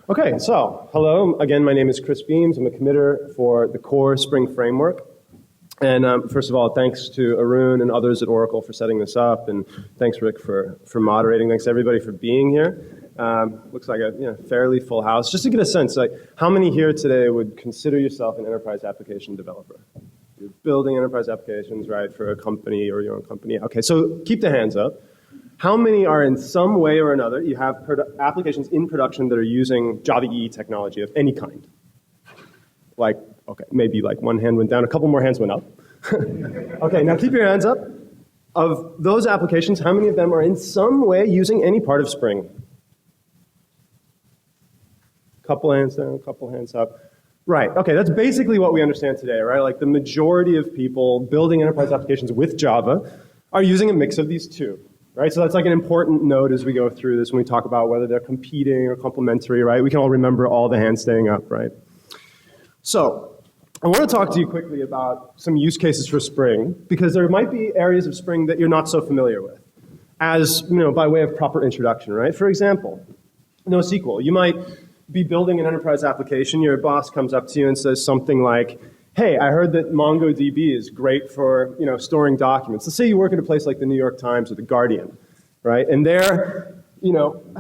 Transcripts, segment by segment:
Okay, so hello. Again, my name is Chris Beams. I'm a committer for the core Spring framework. And first of all, thanks to Arun and others at Oracle for setting this up. And thanks, Rick, for moderating. Thanks, everybody, for being here. Looks like a fairly full house. Just to get a sense, like, how many here today would consider yourself an enterprise application developer? You're building enterprise applications, right, for a company or your own company. Okay, so keep the hands up. How many are in some way or another, you have applications in production that are using Java EE technology of any kind? Like, okay, maybe like one hand went down, a couple more hands went up. Okay, now keep your hands up. Of those applications, how many of them are in some way using any part of Spring? Couple hands down, couple hands up. Right, okay, that's basically what we understand today, right? Like the majority of people building enterprise applications with Java are using a mix of these two. Right, so that's like an important note as we go through this when we talk about whether they're competing or complementary, right? We can all remember all the hands staying up, right? So I want to talk to you quickly about some use cases for Spring, because there might be areas of Spring that you're not so familiar with, as, by way of proper introduction, right? For example, NoSQL. You might be building an enterprise application, your boss comes up to you and says something like, hey, I heard that MongoDB is great for, storing documents. Let's say you work at a place like the New York Times or the Guardian, right? And they're,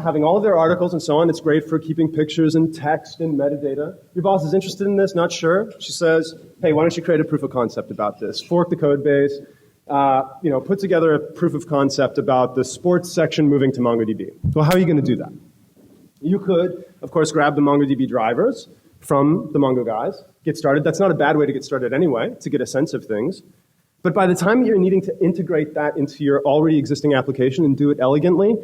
having all of their articles and so on. It's great for keeping pictures and text and metadata. Your boss is interested in this, not sure. She says, hey, why don't you create a proof of concept about this? Fork the code base, put together a proof of concept about the sports section moving to MongoDB. Well, how are you going to do that? You could, of course, grab the MongoDB drivers from the Mongo guys, get started. That's not a bad way to get started anyway, to get a sense of things. But by the time you're needing to integrate that into your already existing application and do it elegantly,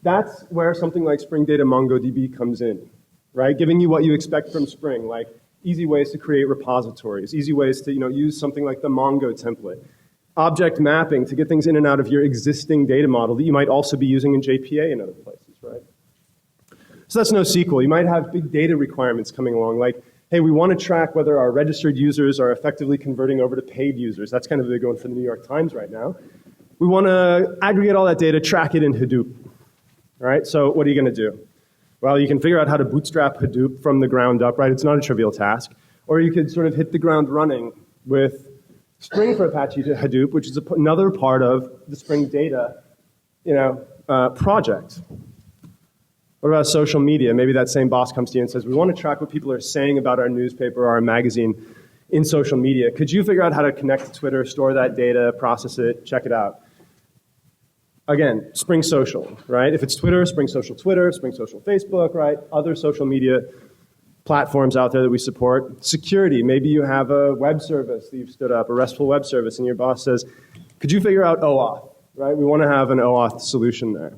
that's where something like Spring Data MongoDB comes in, right? Giving you what you expect from Spring, like easy ways to create repositories, easy ways to use something like the Mongo template, object mapping to get things in and out of your existing data model that you might also be using in JPA and other places, right? So that's NoSQL. You might have big data requirements coming along, like, hey, we want to track whether our registered users are effectively converting over to paid users. That's kind of a big one for the New York Times right now. We want to aggregate all that data, track it in Hadoop. All right, so what are you going to do? Well, you can figure out how to bootstrap Hadoop from the ground up, right? It's not a trivial task. Or you could sort of hit the ground running with Spring for Apache to Hadoop, which is another part of the Spring Data, project. What about social media? Maybe that same boss comes to you and says, we want to track what people are saying about our newspaper or our magazine in social media. Could you figure out how to connect to Twitter, store that data, process it, check it out? Again, Spring Social, right? If it's Twitter, Spring Social Twitter, Spring Social Facebook, right? Other social media platforms out there that we support. Security, maybe you have a web service that you've stood up, a RESTful web service, and your boss says, could you figure out OAuth, right? We want to have an OAuth solution there.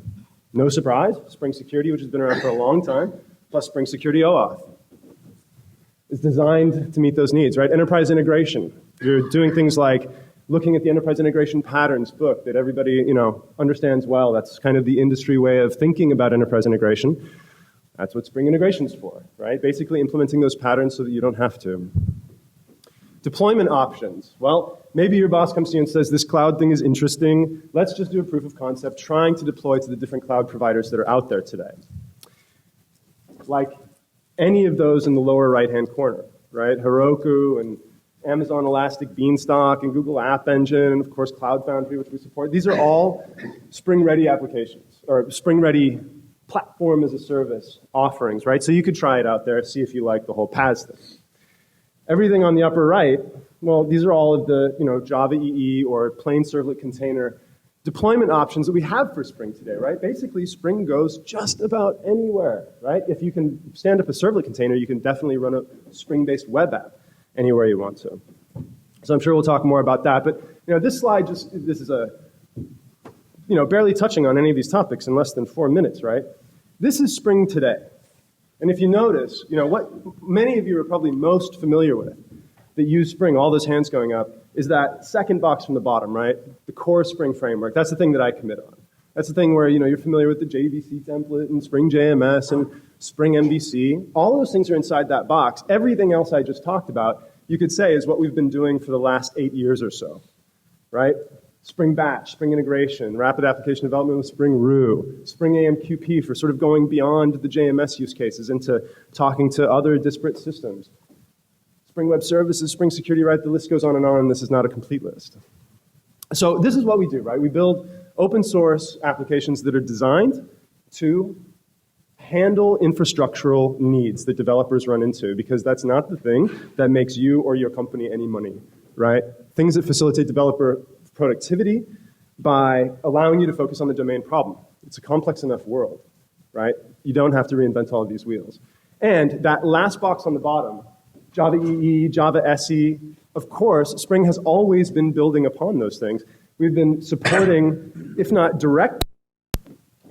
No surprise, Spring Security, which has been around for a long time, plus Spring Security OAuth, is designed to meet those needs, right? Enterprise integration. You're doing things like looking at the enterprise integration patterns book that everybody, understands well. That's kind of the industry way of thinking about enterprise integration. That's what Spring Integration's for, right? Basically implementing those patterns so that you don't have to. Deployment options. Well, maybe your boss comes to you and says, this cloud thing is interesting. Let's just do a proof of concept trying to deploy to the different cloud providers that are out there today. Like any of those in the lower right-hand corner, right? Heroku and Amazon Elastic Beanstalk and Google App Engine, and of course Cloud Foundry, which we support. These are all Spring-ready applications, or Spring-ready platform as a service offerings, right? So you could try it out there, see if you like the whole PaaS thing. Everything on the upper right, well, these are all of the Java EE or plain servlet container deployment options that we have for Spring today, right? Basically, Spring goes just about anywhere, right? If you can stand up a servlet container, you can definitely run a Spring-based web app anywhere you want to. So I'm sure we'll talk more about that. But this slide this is barely touching on any of these topics in less than 4 minutes, right? This is Spring today. And if you notice, what many of you are probably most familiar with that use Spring, all those hands going up, is that second box from the bottom, right? The core Spring framework. That's the thing that I commit on. That's the thing where, you're familiar with the JVC template and Spring JMS and Spring MVC. All those things are inside that box. Everything else I just talked about, you could say, is what we've been doing for the last 8 years or so, right? Spring Batch, Spring Integration, Rapid Application Development with Spring Roo, Spring AMQP for sort of going beyond the JMS use cases into talking to other disparate systems. Spring Web Services, Spring Security, right? The list goes on and on. This is not a complete list. So this is what we do, right? We build open source applications that are designed to handle infrastructural needs that developers run into, because that's not the thing that makes you or your company any money, right? Things that facilitate developer productivity by allowing you to focus on the domain problem. It's a complex enough world, right? You don't have to reinvent all of these wheels. And that last box on the bottom, Java EE, Java SE, of course, Spring has always been building upon those things. We've been supporting, if not direct,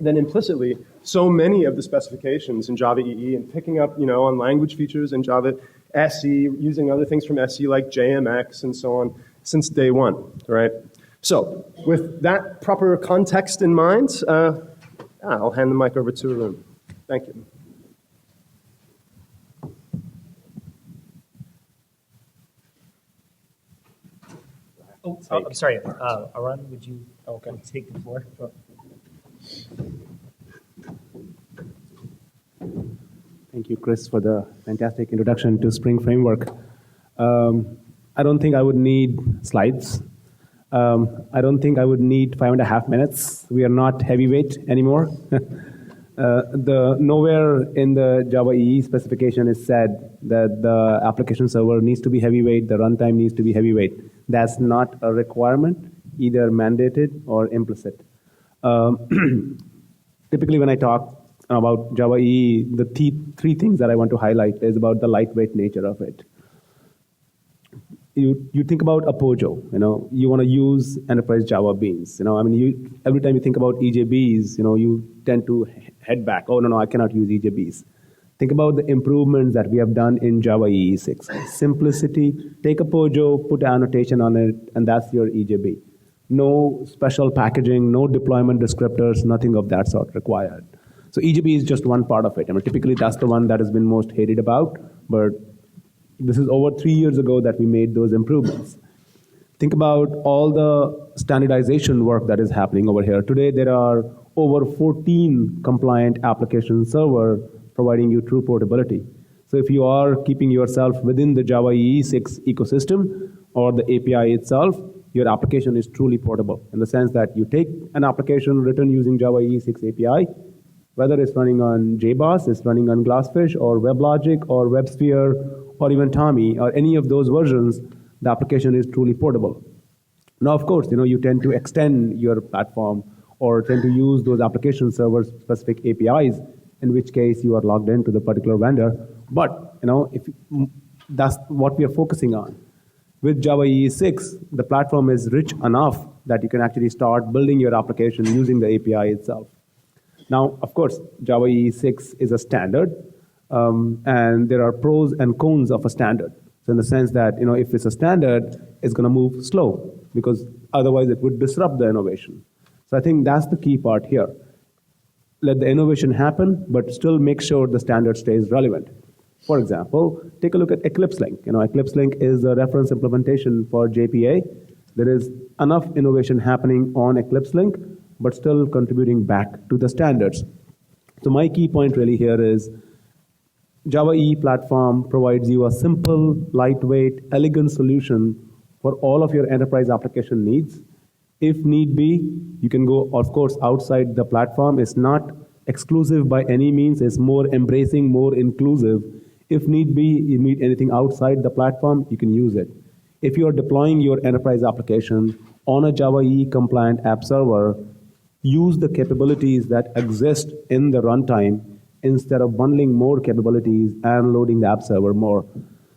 then implicitly, so many of the specifications in Java EE and picking up, on language features in Java SE, using other things from SE like JMX and so on since day one, right? So with that proper context in mind, I'll hand the mic over to Arun. Thank you. Oh, sorry. Arun, would you take the floor? Thank you, Chris, for the fantastic introduction to Spring Framework. I don't think I would need slides. I don't think I would need 5.5 minutes. We are not heavyweight anymore. Nowhere in the Java EE specification is said that the application server needs to be heavyweight, the runtime needs to be heavyweight. That's not a requirement, either mandated or implicit. Typically when I talk about Java EE, the three things that I want to highlight is about the lightweight nature of it. You think about Apojo, you want to use enterprise Java beans. Every time you think about EJBs, you tend to head back. Oh, no, I cannot use EJBs. Think about the improvements that we have done in Java EE 6. Simplicity, take Apojo, put an annotation on it, and that's your EJB. No special packaging, no deployment descriptors, nothing of that sort required. So EJB is just one part of it. Typically that's the one that has been most hated about, but this is over 3 years ago that we made those improvements. Think about all the standardization work that is happening over here. Today there are over 14 compliant application server providing you true portability. So if you are keeping yourself within the Java EE 6 ecosystem or the API itself, your application is truly portable in the sense that you take an application written using Java EE 6 API, whether it's running on JBoss, it's running on Glassfish or WebLogic or WebSphere or even Tommy or any of those versions, the application is truly portable. Now, of course, you tend to extend your platform or tend to use those application server specific APIs, in which case you are logged into the particular vendor. But, if that's what we are focusing on. With Java EE 6, the platform is rich enough that you can actually start building your application using the API itself. Now, of course, Java EE 6 is a standard, and there are pros and cons of a standard. So in the sense that, if it's a standard, it's going to move slow, because otherwise it would disrupt the innovation. So I think that's the key part here. Let the innovation happen, but still make sure the standard stays relevant. For example, take a look at Eclipse Link. Eclipse Link is a reference implementation for JPA. There is enough innovation happening on Eclipse Link, but still contributing back to the standards. So my key point really here is Java EE platform provides you a simple, lightweight, elegant solution for all of your enterprise application needs. If need be, you can go, of course, outside the platform. It's not exclusive by any means. It's more embracing, more inclusive. If need be, you need anything outside the platform, you can use it. If you are deploying your enterprise application on a Java EE compliant app server, use the capabilities that exist in the runtime instead of bundling more capabilities and loading the app server more.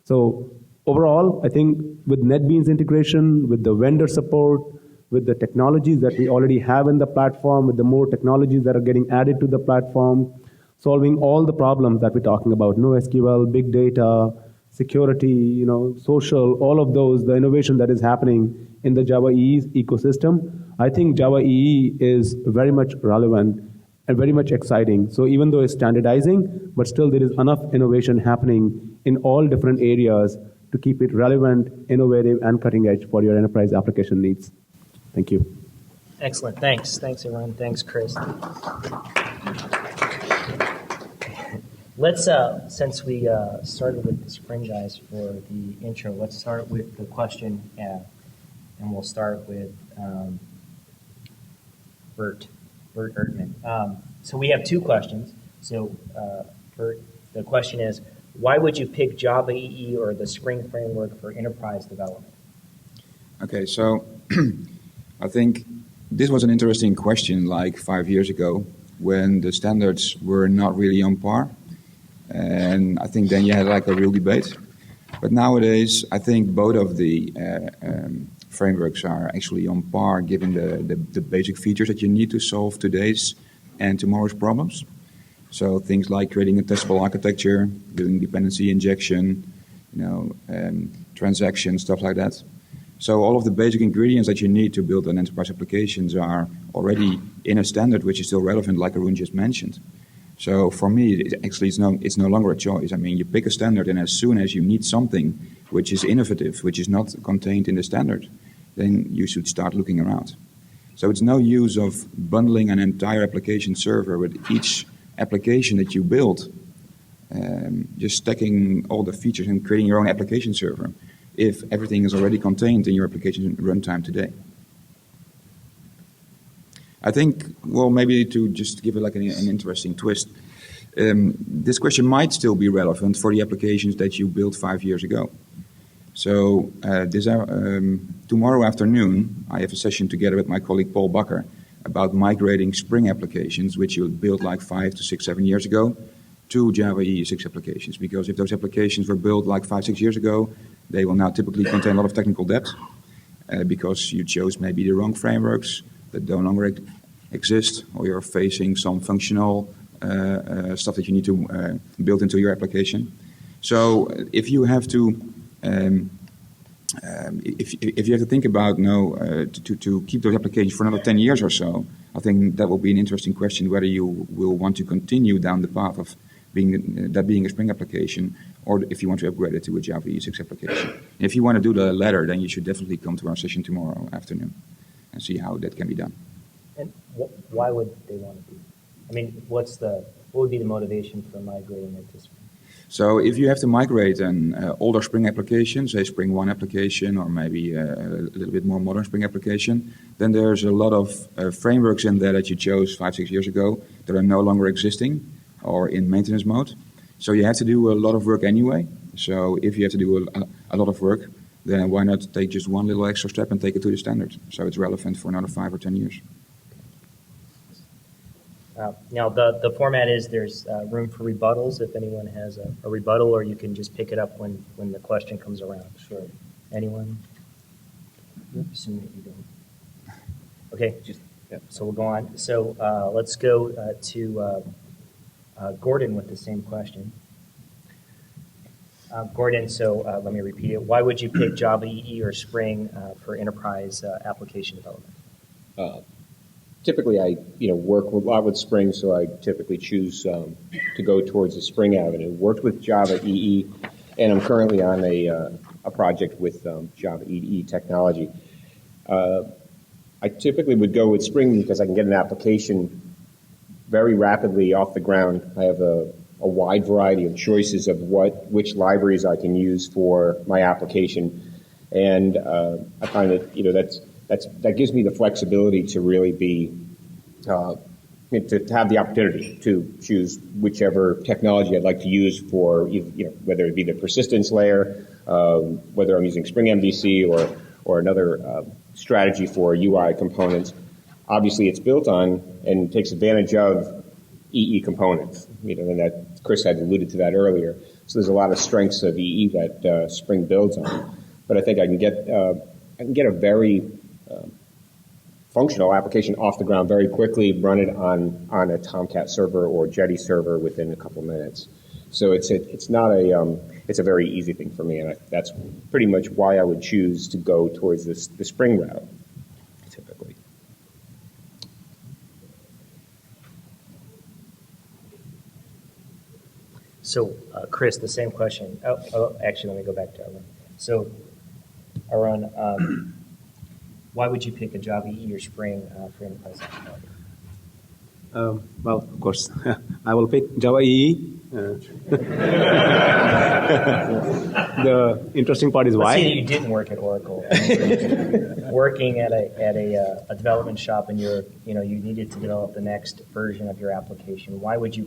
So overall, I think with NetBeans integration, with the vendor support, with the technologies that we already have in the platform, with the more technologies that are getting added to the platform, solving all the problems that we're talking about, NoSQL, big data, security, social, all of those, the innovation that is happening in the Java EE ecosystem, I think Java EE is very much relevant and very much exciting. So even though it's standardizing, but still there is enough innovation happening in all different areas to keep it relevant, innovative, and cutting edge for your enterprise application needs. Thank you. Excellent. Thanks. Thanks, everyone. Thanks, Chris. Let's, since we started with the Spring guys for the intro, let's start with the question, and we'll start with Bert Ertman. So we have two questions. So, Bert, the question is, why would you pick Java EE or the Spring framework for enterprise development? Okay, so I think this was an interesting question like 5 years ago when the standards were not really on par. And I think then you had like a real debate. But nowadays, I think both of the frameworks are actually on par given the basic features that you need to solve today's and tomorrow's problems. So things like creating a testable architecture, doing dependency injection, transactions, stuff like that. So all of the basic ingredients that you need to build an enterprise applications are already in a standard which is still relevant, like Arun just mentioned. So for me, it's no longer a choice. I mean, you pick a standard, and as soon as you need something which is innovative, which is not contained in the standard, then you should start looking around. So it's no use of bundling an entire application server with each application that you build, just stacking all the features and creating your own application server if everything is already contained in your application runtime today. I think, well, maybe to just give it like an interesting twist, this question might still be relevant for the applications that you built 5 years ago. So tomorrow afternoon, I have a session together with my colleague Paul Bakker about migrating Spring applications, which you built like 5 to 6, 7 years ago, to Java EE 6 applications. Because if those applications were built like 5, 6 years ago, they will now typically contain a lot of technical debt because you chose maybe the wrong frameworks that no longer exist, or you're facing some functional stuff that you need to build into your application. So if you have to if you have to think about to keep those applications for another 10 years or so, I think that will be an interesting question whether you will want to continue down the path of being a Spring application, or if you want to upgrade it to a Java EE 6 application. If you want to do the latter, then you should definitely come to our session tomorrow afternoon and see how that can be done. And why would they want to do? I mean, what would be the motivation for migrating it to Spring? So if you have to migrate an older Spring application, say Spring 1 application, or maybe a little bit more modern Spring application, then there's a lot of frameworks in there that you chose 5, 6 years ago that are no longer existing or in maintenance mode. So you have to do a lot of work anyway. So if you have to do a lot of work, then why not take just one little extra step and take it to the standard? So it's relevant for another 5 or 10 years. Now, the format is there's room for rebuttals if anyone has a rebuttal, or you can just pick it up when the question comes around. Sure. Anyone? Assume that you don't. Okay, so we'll go on. So let's go to Gordon with the same question. Gordon, so let me repeat it. Why would you pick Java EE or Spring for enterprise application development? Typically, I work a lot with Spring, so I typically choose to go towards the Spring avenue. Worked with Java EE, and I'm currently on a project with Java EE technology. I typically would go with Spring because I can get an application very rapidly off the ground. I have a wide variety of choices of which libraries I can use for my application, and I find that that gives me the flexibility to really be to have the opportunity to choose whichever technology I'd like to use for whether it be the persistence layer, whether I'm using Spring MVC or another strategy for UI components. Obviously, it's built on and takes advantage of EE components. And that Chris had alluded to that earlier. So there's a lot of strengths of EE that Spring builds on. But I think I can get a very functional application off the ground very quickly, run it on a Tomcat server or Jetty server within a couple minutes. So it's a very easy thing for me, and that's pretty much why I would choose to go towards the Spring route, typically. So, Chris, the same question. Actually, let me go back to Arun. So, Arun, why would you pick a Java EE or Spring for enterprise application? Well, of course, I will pick Java EE. The interesting part is Let's why. say that you didn't work at Oracle, working at a development shop, and you needed to develop the next version of your application. Why would you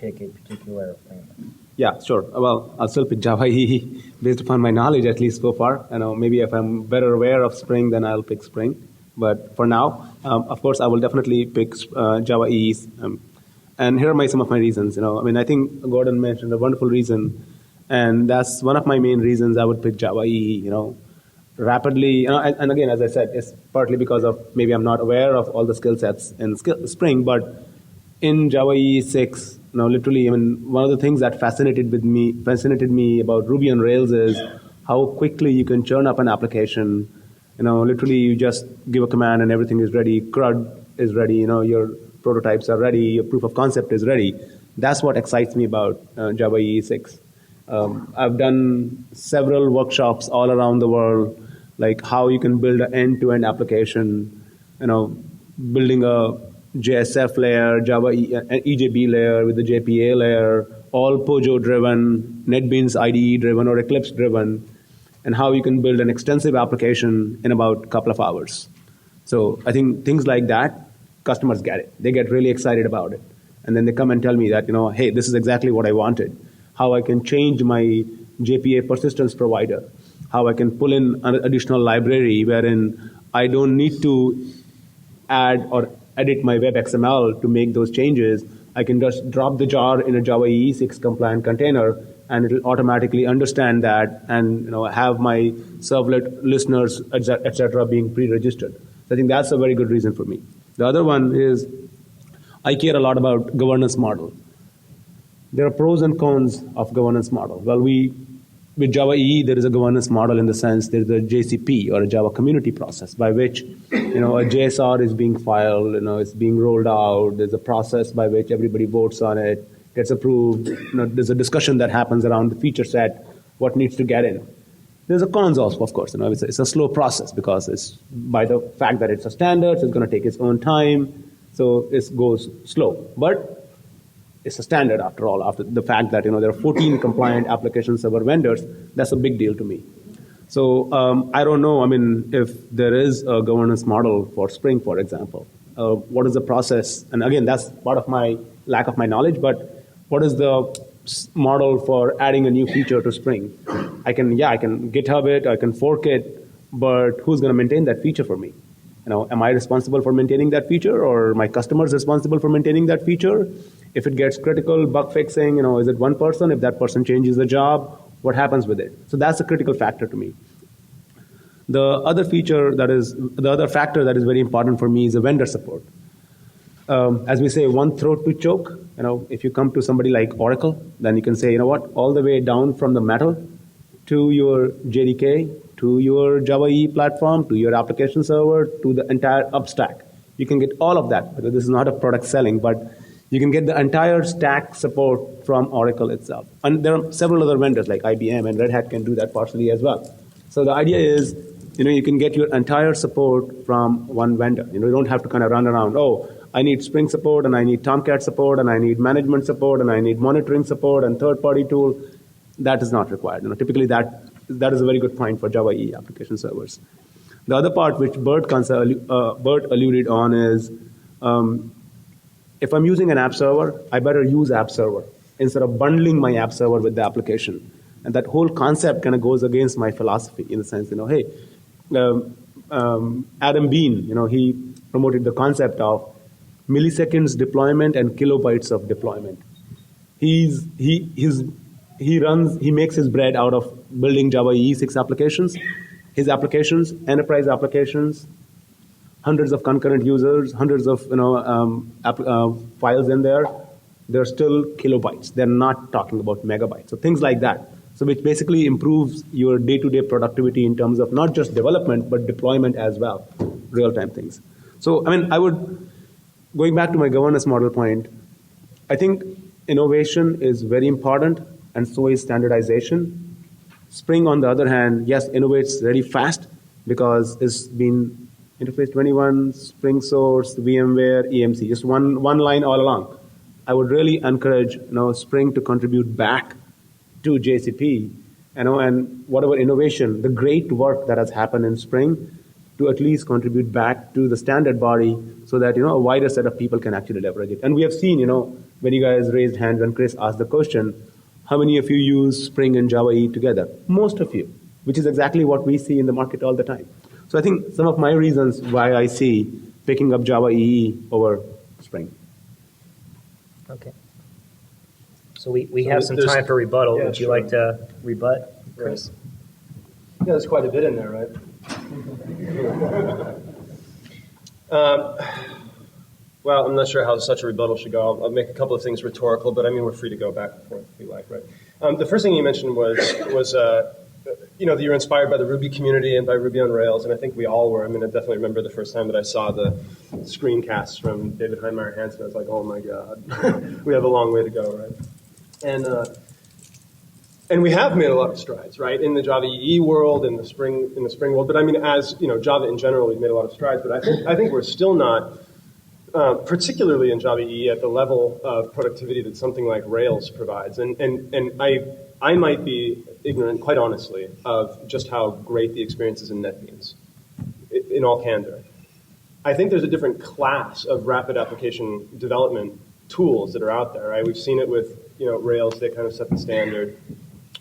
pick a particular framework? Yeah, sure. Well, I'll still pick Java EE based upon my knowledge, at least so far. Maybe if I'm better aware of Spring, then I'll pick Spring. But for now, of course, I will definitely pick Java EE. And here are some of my reasons. I think Gordon mentioned a wonderful reason, and that's one of my main reasons I would pick Java EE. Rapidly, and again, as I said, it's partly because of maybe I'm not aware of all the skill sets in Spring, but in Java EE 6, literally, one of the things that fascinated me about Ruby on Rails is how quickly you can churn up an application. Literally, you just give a command and everything is ready. CRUD is ready. Your prototypes are ready. Your proof of concept is ready. That's what excites me about Java EE 6. I've done several workshops all around the world, like how you can build an end-to-end application. Building a JSF layer, Java EJB layer with the JPA layer, all Pojo driven, NetBeans IDE driven or Eclipse driven, and how you can build an extensive application in about a couple of hours. So I think things like that, customers get it. They get really excited about it. And then they come and tell me that, hey, this is exactly what I wanted. How I can change my JPA persistence provider. How I can pull in an additional library wherein I don't need to add or edit my web XML to make those changes. I can just drop the jar in a Java EE 6 compliant container, and it will automatically understand that and have my servlet listeners, etc., being pre-registered. So I think that's a very good reason for me. The other one is I care a lot about governance model. There are pros and cons of governance model. Well, with Java EE, there is a governance model in the sense there's a JCP or a Java community process by which a JSR is being filed, it's being rolled out. There's a process by which everybody votes on it, gets approved. There's a discussion that happens around the feature set, what needs to get in. There's a cons also, of course. It's a slow process because it's by the fact that it's a standard, so it's going to take its own time, so it goes slow. But it's a standard after all. After the fact that there are 14 compliant application server vendors, that's a big deal to me. So I don't know. If there is a governance model for Spring, for example, what is the process? And again, that's part of my lack of my knowledge. But what is the model for adding a new feature to Spring? I can GitHub it, I can fork it, but who's going to maintain that feature for me? Am I responsible for maintaining that feature, or my customers responsible for maintaining that feature? If it gets critical, bug fixing, is it one person? If that person changes the job, what happens with it? So that's a critical factor to me. The other factor that is very important for me is the vendor support. As we say, one throat to choke. If you come to somebody like Oracle, then you can say, all the way down from the metal to your JDK, to your Java EE platform, to your application server, to the entire upstack. You can get all of that. Because this is not a product selling, but you can get the entire stack support from Oracle itself. And there are several other vendors like IBM and Red Hat can do that partially as well. So the idea is, you can get your entire support from one vendor. You don't have to kind of run around, I need Spring support, and I need Tomcat support, and I need management support, and I need monitoring support, and third-party tool. That is not required. Typically that is a very good point for Java EE application servers. The other part which Bert alluded on is, if I'm using an app server, I better use app server instead of bundling my app server with the application. And that whole concept kind of goes against my philosophy in the sense, Adam Bean, he promoted the concept of milliseconds deployment and kilobytes of deployment. He makes his bread out of building Java EE 6 applications. His applications, enterprise applications, hundreds of concurrent users, hundreds of files in there. They're still kilobytes. They're not talking about megabytes. So things like that. So which basically improves your day-to-day productivity in terms of not just development, but deployment as well, real-time things. So, going back to my governance model point, I think innovation is very important, and so is standardization. Spring, on the other hand, yes, innovates very fast because it's been Interface 21, SpringSource, VMware, EMC, just one line all along. I would really encourage Spring to contribute back to JCP, and whatever innovation, the great work that has happened in Spring, to at least contribute back to the standard body so that a wider set of people can actually leverage it. And we have seen, when you guys raised hands when Chris asked the question, how many of you use Spring and Java EE together? Most of you, which is exactly what we see in the market all the time. So I think some of my reasons why I see picking up Java EE over Spring. Okay. So we have some time for rebuttal. Would you like to rebut, Chris? Yeah, there's quite a bit in there, right? Well, I'm not sure how such a rebuttal should go. I'll make a couple of things rhetorical, but I mean, we're free to go back and forth if you like, right? The first thing you mentioned was that you're inspired by the Ruby community and by Ruby on Rails, and I think we all were. I mean, I definitely remember the first time that I saw the screencasts from David Heinemeier Hansen. I was like, oh my God, we have a long way to go, right? And we have made a lot of strides, right, in the Java EE world, in the Spring world. But I mean, as Java in general, we've made a lot of strides. But I think we're still not, particularly in Java EE, at the level of productivity that something like Rails provides. And I might be ignorant, quite honestly, of just how great the experience is in NetBeans, in all candor. I think there's a different class of rapid application development tools that are out there, right? We've seen it with Rails. They kind of set the standard.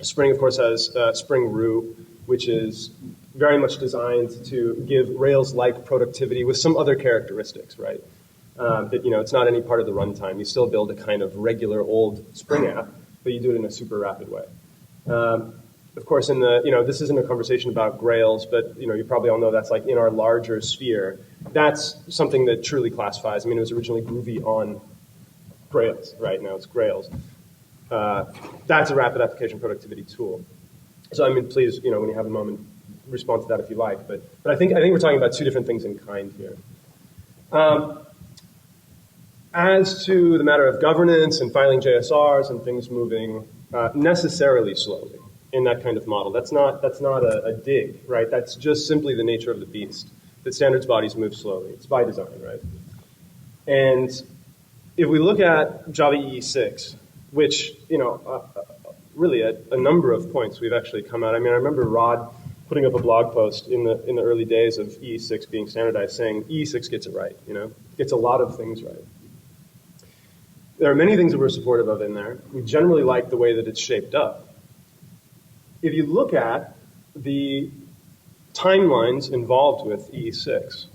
Spring, of course, has Spring Root, which is very much designed to give Rails-like productivity with some other characteristics, right? That it's not any part of the runtime. You still build a kind of regular old Spring app, but you do it in a super rapid way. Of course, in the this isn't a conversation about Grails, but you probably all know that's like in our larger sphere. That's something that truly classifies. I mean, it was originally Groovy on Grails, right? Now it's Grails. That's a rapid application productivity tool. So I mean, please, when you have a moment, respond to that if you like. But I think we're talking about two different things in kind here. As to the matter of governance and filing JSRs and things moving necessarily slowly in that kind of model, that's not a dig, right? That's just simply the nature of the beast. That standards bodies move slowly. It's by design, right? And if we look at Java EE 6, which, really at a number of points we've actually come out. I mean, I remember Rod putting up a blog post in the early days of EE6 being standardized saying EE6 gets it right, gets a lot of things right. There are many things that we're supportive of in there. We generally like the way that it's shaped up. If you look at the timelines involved with EE6,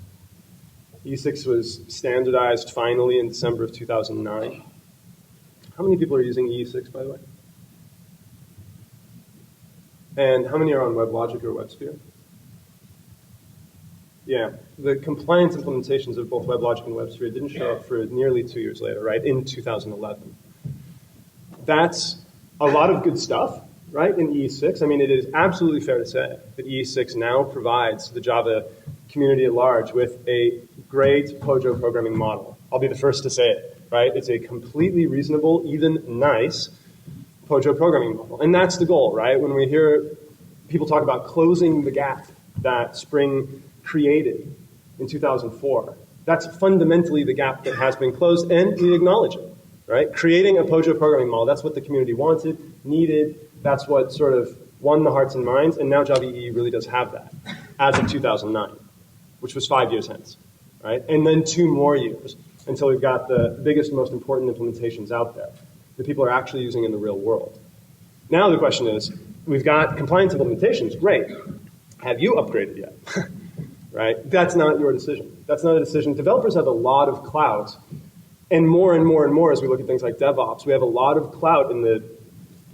EE6 was standardized finally in December of 2009. How many people are using EE6, by the way? And how many are on WebLogic or WebSphere? Yeah, the compliance implementations of both WebLogic and WebSphere didn't show up for nearly 2 years later, right, in 2011. That's a lot of good stuff, right, in EE6. I mean, it is absolutely fair to say that EE6 now provides the Java community at large with a great POJO programming model. I'll be the first to say it. Right? It's a completely reasonable, even nice POJO programming model. And that's the goal, right? When we hear people talk about closing the gap that Spring created in 2004, that's fundamentally the gap that has been closed, and we acknowledge it, right? Creating a POJO programming model, that's what the community wanted, needed, that's what sort of won the hearts and minds, and now Java EE really does have that as of 2009, which was 5 years hence, right? And then 2 more years until we've got the biggest, most important implementations out there that people are actually using in the real world. Now the question is, we've got compliance implementations, great. Have you upgraded yet? Right? That's not your decision. That's not a decision. Developers have a lot of clout, and more and more and more as we look at things like DevOps, we have a lot of clout in the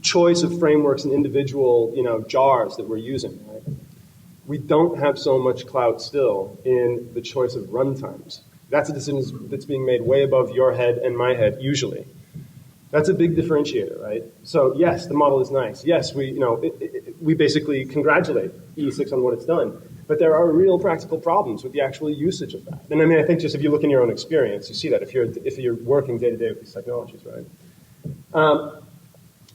choice of frameworks and individual, jars that we're using, right? We don't have so much clout still in the choice of runtimes. That's a decision that's being made way above your head and my head, usually. That's a big differentiator, right? So yes, the model is nice. Yes, we basically congratulate EE6 on what it's done. But there are real practical problems with the actual usage of that. And I mean, I think just if you look in your own experience, you see that if you're working day to day with these technologies, right?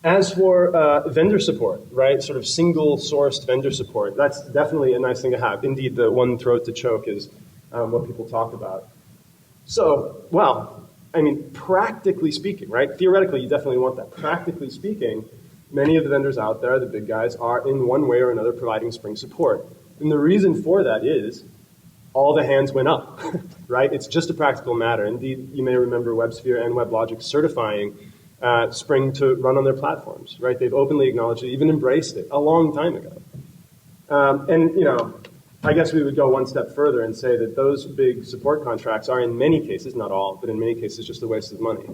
As for vendor support, right, sort of single-sourced vendor support, that's definitely a nice thing to have. Indeed, the one throat to choke is what people talk about. So, well, I mean, practically speaking, right? Theoretically, you definitely want that. Practically speaking, many of the vendors out there, the big guys, are in one way or another providing Spring support. And the reason for that is all the hands went up, right? It's just a practical matter. Indeed, you may remember WebSphere and WebLogic certifying Spring to run on their platforms, right? They've openly acknowledged it, even embraced it a long time ago. And, you know, I guess we would go one step further and say that those big support contracts are in many cases, not all, but in many cases just a waste of money.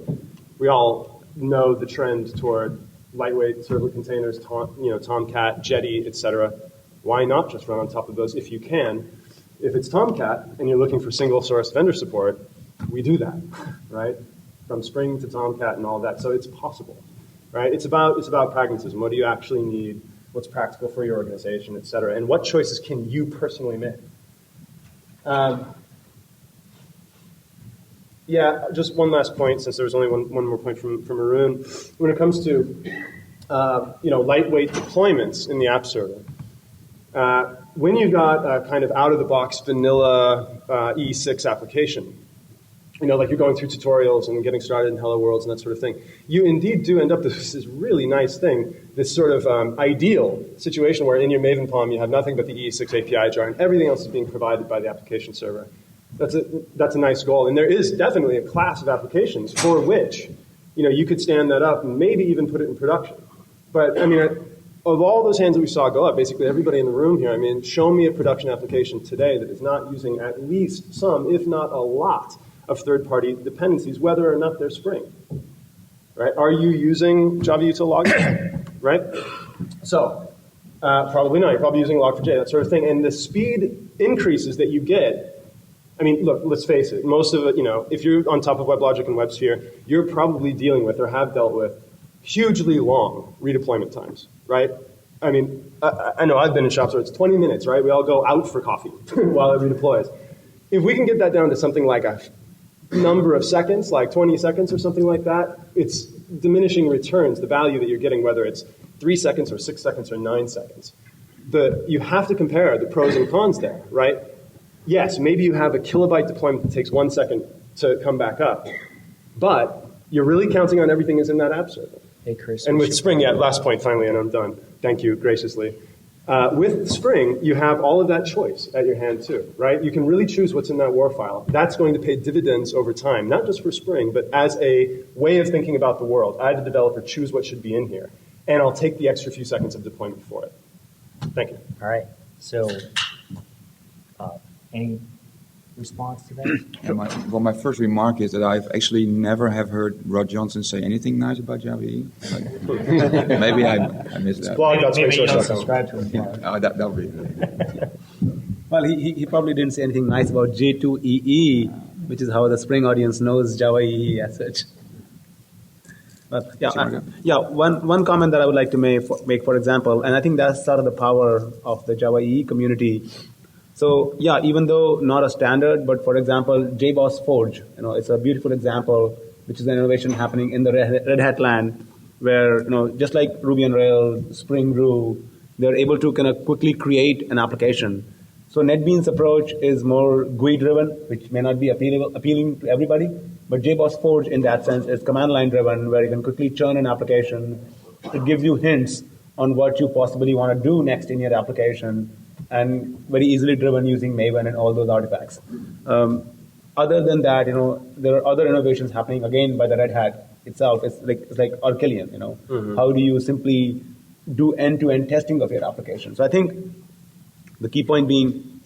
We all know the trend toward lightweight servlet containers, Tomcat, Jetty, etc. Why not just run on top of those if you can? If it's Tomcat and you're looking for single source vendor support, we do that, right? From Spring to Tomcat and all that. So it's possible, right? It's about pragmatism. What do you actually need? What's practical for your organization, et cetera? And what choices can you personally make? Yeah, just one last point, since there was only one more point from Arun. When it comes to lightweight deployments in the app server, when you've got a kind of out-of-the-box vanilla E6 application, like you're going through tutorials and getting started in Hello Worlds and that sort of thing, you indeed do end up with this really nice thing, this sort of ideal situation where in your Maven POM you have nothing but the E6 API jar and everything else is being provided by the application server. That's a nice goal. And there is definitely a class of applications for which, you could stand that up and maybe even put it in production. But, I mean, of all those hands that we saw go up, basically everybody in the room here, I mean, show me a production application today that is not using at least some, if not a lot, of third-party dependencies, whether or not they're Spring. Right? Are you using Java util log? Right? So, probably not. You're probably using log4j, that sort of thing. And the speed increases that you get, I mean, look, let's face it. Most of it, if you're on top of WebLogic and WebSphere, you're probably dealing with or have dealt with hugely long redeployment times, right? I mean, I know I've been in shops where it's 20 minutes, right? We all go out for coffee while it redeploys. If we can get that down to something like a number of seconds, like 20 seconds or something like that, it's diminishing returns, the value that you're getting, whether it's 3 seconds or 6 seconds or 9 seconds. You have to compare the pros and cons there, right? Yes, maybe you have a kilobyte deployment that takes 1 second to come back up, but you're really counting on everything is in that app server. Hey, Chris. And with Spring, last point finally, and I'm done. Thank you graciously. With Spring, you have all of that choice at your hand too, right? You can really choose what's in that WAR file. That's going to pay dividends over time, not just for Spring, but as a way of thinking about the world. I, the developer, choose what should be in here, and I'll take the extra few seconds of deployment for it. Thank you. All right. So, any response to that? Yeah, my first remark is that I've actually never have heard Rod Johnson say anything nice about Java EE. Maybe I missed that. Maybe you don't subscribe to him. That would be good. Well, he probably didn't say anything nice about J2EE, which is how the Spring audience knows Java EE as such. But one comment that I would like to make, for example, and I think that's sort of the power of the Java EE community. So even though not a standard, but for example, JBoss Forge, it's a beautiful example, which is an innovation happening in the Red Hat land, where just like Ruby on Rails, Spring Brew, they're able to kind of quickly create an application. So NetBeans' approach is more GUI-driven, which may not be appealing to everybody, but JBoss Forge in that sense is command line driven, where you can quickly churn an application. It gives you hints on what you possibly want to do next in your application, and very easily driven using Maven and all those artifacts. Other than that, there are other innovations happening again by the Red Hat itself. It's like Archillion. Mm-hmm. How do you simply do end-to-end testing of your application? So I think the key point being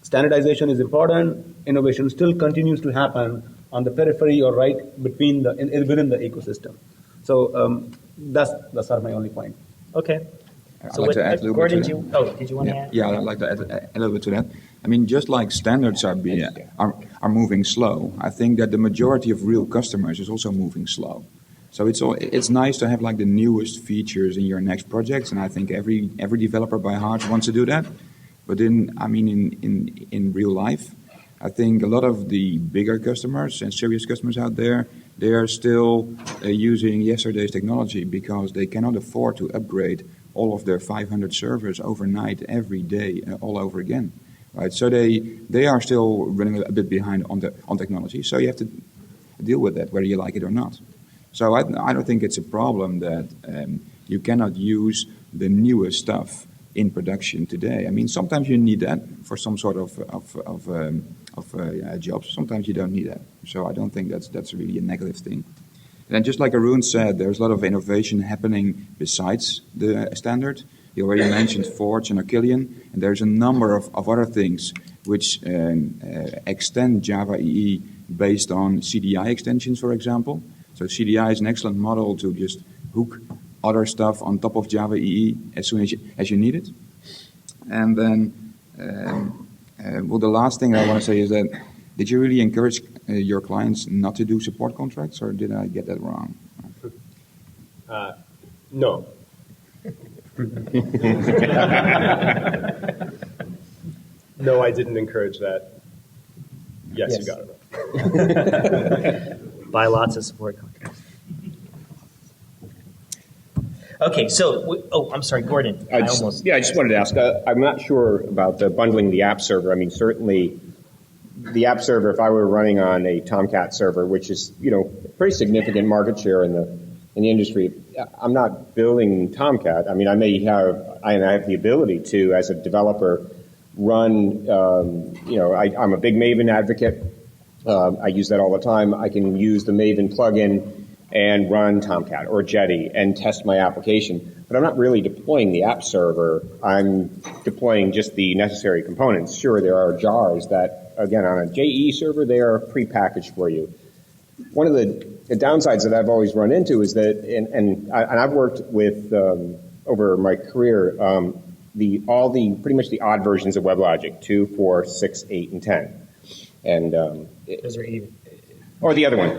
standardization is important. Innovation still continues to happen on the periphery or right within the ecosystem. So that's sort of my only point. Okay. I'd So like to add a little bit to that. Did you want to add? Yeah, I'd like to add a little bit to that. I mean, just like standards are moving slow, I think that the majority of real customers is also moving slow. So it's nice to have like the newest features in your next projects, and I think every developer by heart wants to do that. But in real life, I think a lot of the bigger customers and serious customers out there, they are still using yesterday's technology because they cannot afford to upgrade all of their 500 servers overnight, every day, all over again. right? So they are still running a bit behind on technology. So you have to deal with that, whether you like it or not. So I don't think it's a problem that you cannot use the newest stuff in production today. I mean, sometimes you need that for some sort of jobs. Sometimes you don't need that. So I don't think that's really a negative thing. And just like Arun said, there's a lot of innovation happening besides the standard. He already mentioned Forge and Achillion, and there's a number of other things which extend Java EE based on CDI extensions, for example. So CDI is an excellent model to just hook other stuff on top of Java EE as soon as you need it. And then, well, the last thing I want to say is that, did you really encourage your clients not to do support contracts, or did I get that wrong? No. No, I didn't encourage that. Yes, Yes. you got it right. Buy lots of support contracts. Okay, so, I'm sorry, Gordon. I I just wanted to ask, I'm not sure about the bundling the app server. I mean, certainly the app server, if I were running on a Tomcat server, which is, pretty significant market share in the industry, I'm not building Tomcat. I mean, I have the ability to, as a developer, run, I'm a big Maven advocate. I use that all the time. I can use the Maven plugin and run Tomcat or Jetty and test my application. But I'm not really deploying the app server. I'm deploying just the necessary components. Sure, there are jars that, again, on a JE server, they are prepackaged for you. One of the downsides that I've always run into is that, and I've worked with, over my career, pretty much the odd versions of WebLogic, 2, 4, 6, 8, and 10. And Those are even. or the other one.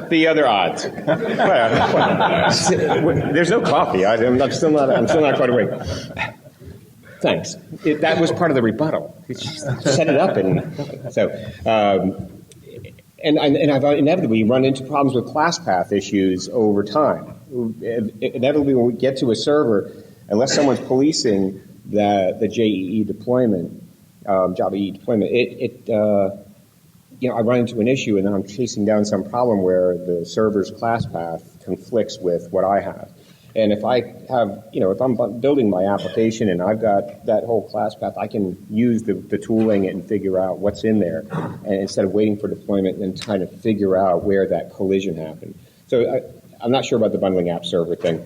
The other odds. There's no coffee. I'm still not quite awake. Thanks. That was part of the rebuttal. Set it up, and so. And I've inevitably run into problems with class path issues over time. Inevitably, when we get to a server, unless someone's policing the JEE deployment, Java EE deployment, I run into an issue, and then I'm chasing down some problem where the server's class path conflicts with what I have. And if I have, if I'm building my application and I've got that whole class path, I can use the tooling and figure out what's in there, and instead of waiting for deployment and trying to figure out where that collision happened. So I'm not sure about the bundling app server thing.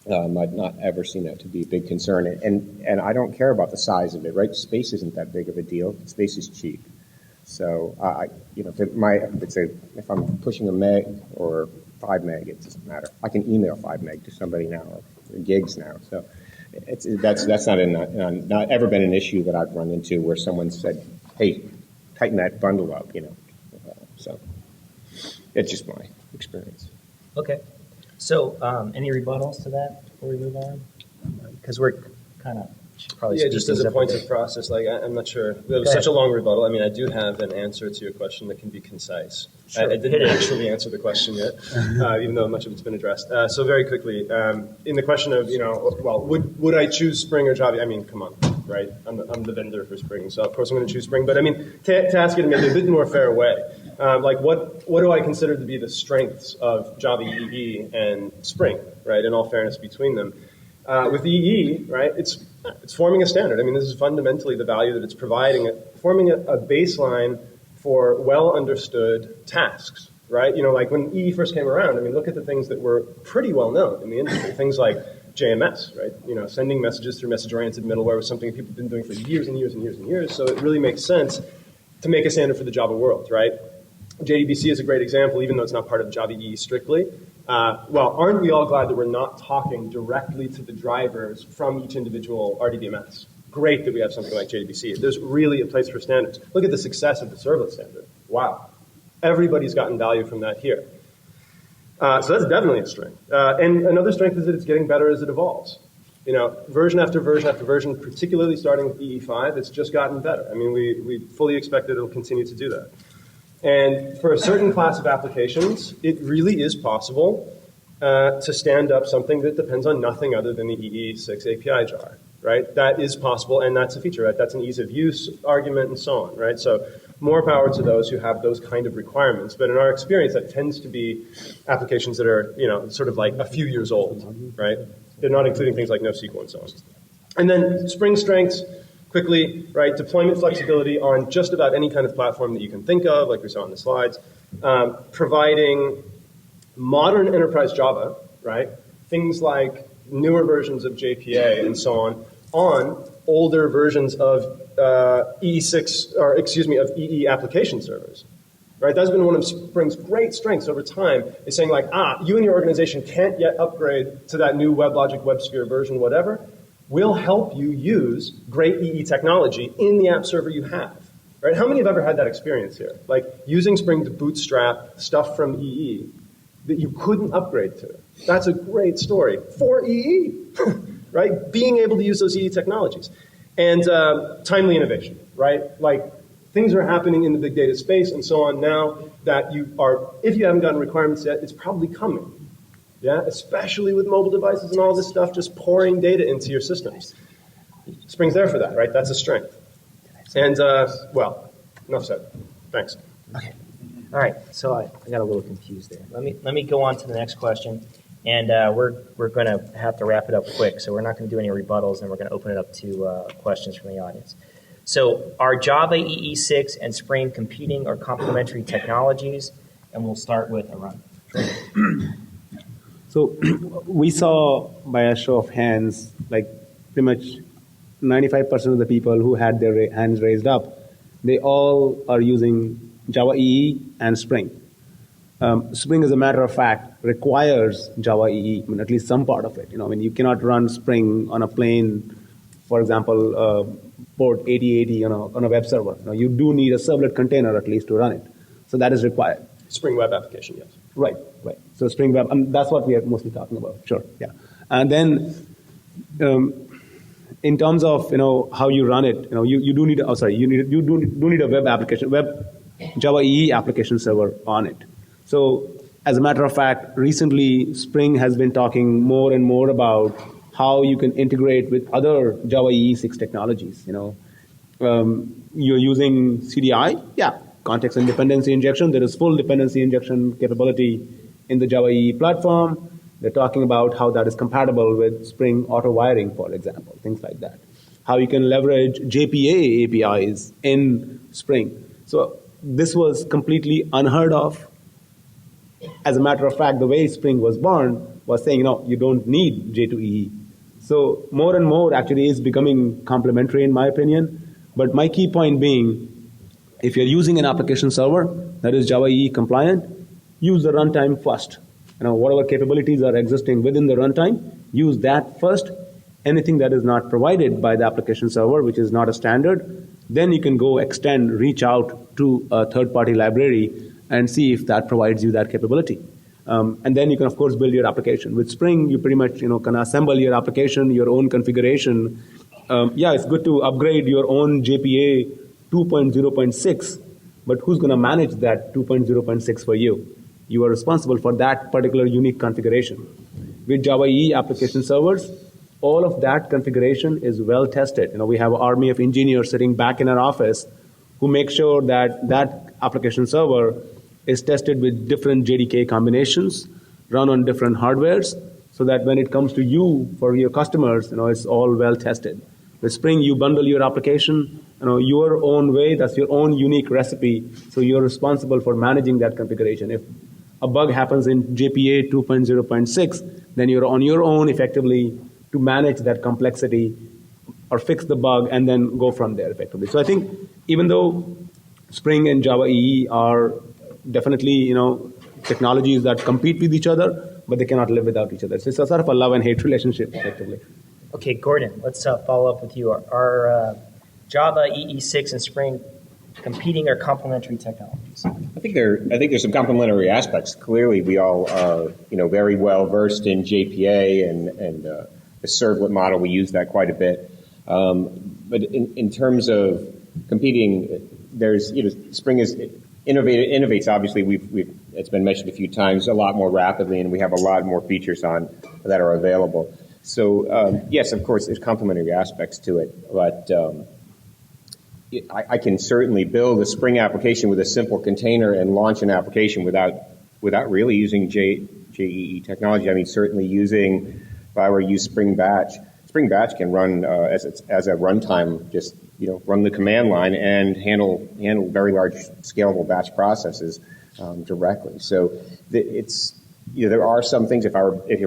I've not ever seen that to be a big concern, and I don't care about the size of it, right? Space isn't that big of a deal. Space is cheap. So if I'm pushing a meg or 5 meg, it doesn't matter. I can email 5 meg to somebody now, or gigs now. So that's not ever been an issue that I've run into where someone said, "Hey, tighten that bundle up," So it's just my experience. Okay. So, any rebuttals to that before we move on? Because we're kind of probably just as a point of process, I'm not sure. It was such a long rebuttal. I mean, I do have an answer to your question that can be concise. Sure. I didn't actually answer the question yet, even though much of it's been addressed. So very quickly, in the question of, would I choose Spring or Java? I mean, come on, right? I'm the vendor for Spring, so of course I'm going to choose Spring. But I mean, to ask it in maybe a bit more fair way, what do I consider to be the strengths of Java EE and Spring, right? In all fairness between them. With EE, right, it's forming a standard. I mean, this is fundamentally the value that it's providing, forming a baseline for well-understood tasks, right? Like when EE first came around, I mean, look at the things that were pretty well known in the industry. Things like JMS, right? Sending messages through message-oriented middleware was something people have been doing for years and years and years and years. So it really makes sense to make a standard for the Java world, right? JDBC is a great example, even though it's not part of Java EE strictly. Aren't we all glad that we're not talking directly to the drivers from each individual RDBMS? Great that we have something like JDBC. There's really a place for standards. Look at the success of the servlet standard. Wow. Everybody's gotten value from that here. So that's definitely a strength. And another strength is that it's getting better as it evolves. Version after version after version, particularly starting with EE5, it's just gotten better. I mean, we fully expect that it'll continue to do that. And for a certain class of applications, it really is possible to stand up something that depends on nothing other than the EE6 API jar, right? That is possible, and that's a feature, right? That's an ease of use argument and so on, right? So more power to those who have those kind of requirements. But in our experience, that tends to be applications that are, sort of like a few years old, right? They're not including things like NoSQL and so on. And then Spring strengths, quickly, right? Deployment flexibility on just about any kind of platform that you can think of, like we saw in the slides. Providing modern enterprise Java, right? Things like newer versions of JPA and so on older versions of of EE application servers, right? That's been one of Spring's great strengths over time, is saying like, you and your organization can't yet upgrade to that new WebLogic WebSphere version, whatever. We'll help you use great EE technology in the app server you have, right? How many have ever had that experience here? Like using Spring to bootstrap stuff from EE that you couldn't upgrade to. That's a great story for EE, right? Being able to use those EE technologies. And timely innovation, right? Like things are happening in the big data space and so on now that if you haven't gotten requirements yet, it's probably coming. Yeah, especially with mobile devices and all this stuff just pouring data into your systems. Spring's there for that, right? That's a strength. And, enough said. Thanks. Okay. All right. So I got a little confused there. Let me go on to the next question. And we're going to have to wrap it up quick, so we're not going to do any rebuttals, and we're going to open it up to questions from the audience. So are Java EE6 and Spring competing or complementary technologies? And we'll start with Arun. So we saw by a show of hands, like pretty much 95% of the people who had their hands raised up, they all are using Java EE and Spring. Spring, as a matter of fact, requires Java EE, at least some part of it. You cannot run Spring on a plain, for example, port 8080 on a web server. You do need a servlet container at least to run it. So that is required. Spring Web application, yes. Right. So Spring Web, that's what we are mostly talking about. Sure, yeah. And then in terms of how you run it, you do need a web application, Java EE application server on it. So as a matter of fact, recently Spring has been talking more and more about how you can integrate with other Java EE6 technologies. You're using CDI, yeah. Context and dependency injection. There is full dependency injection capability in the Java EE platform. They're talking about how that is compatible with Spring auto wiring, for example, things like that. How you can leverage JPA APIs in Spring. So this was completely unheard of. As a matter of fact, the way Spring was born was saying, you don't need J2EE. So more and more actually is becoming complementary in my opinion. But my key point being, if you're using an application server that is Java EE compliant, use the runtime first. Whatever capabilities are existing within the runtime, use that first. Anything that is not provided by the application server, which is not a standard, then you can go reach out to a third-party library and see if that provides you that capability. And then you can, of course, build your application. With Spring, you pretty much can assemble your application, your own configuration. It's good to upgrade your own JPA 2.0.6, but who's going to manage that 2.0.6 for you? You are responsible for that particular unique configuration. With Java EE application servers, all of that configuration is well tested. We have an army of engineers sitting back in our office who make sure that that application server is tested with different JDK combinations, run on different hardwares, so that when it comes to you, for your customers, it's all well tested. With Spring, you bundle your application, your own way, that's your own unique recipe, so you're responsible for managing that configuration. If a bug happens in JPA 2.0.6, then you're on your own effectively to manage that complexity or fix the bug and then go from there effectively. So I think even though Spring and Java EE are definitely, technologies that compete with each other, but they cannot live without each other. So it's a sort of a love and hate relationship effectively. Okay, Gordon, let's follow up with you. Are Java EE6 and Spring competing or complementary technologies? I think there's some complementary aspects. Clearly, we all are very well versed in JPA and the servlet model. We use that quite a bit. But in terms of competing, there's Spring innovates. Obviously, it's been mentioned a few times, a lot more rapidly, and we have a lot more features that are available. So yes, of course, there's complementary aspects to it, but I can certainly build a Spring application with a simple container and launch an application without really using JEE technology. I mean, certainly using, if I were to use Spring Batch can run as a runtime, just run the command line and handle very large scalable batch processes directly. So there are some things. If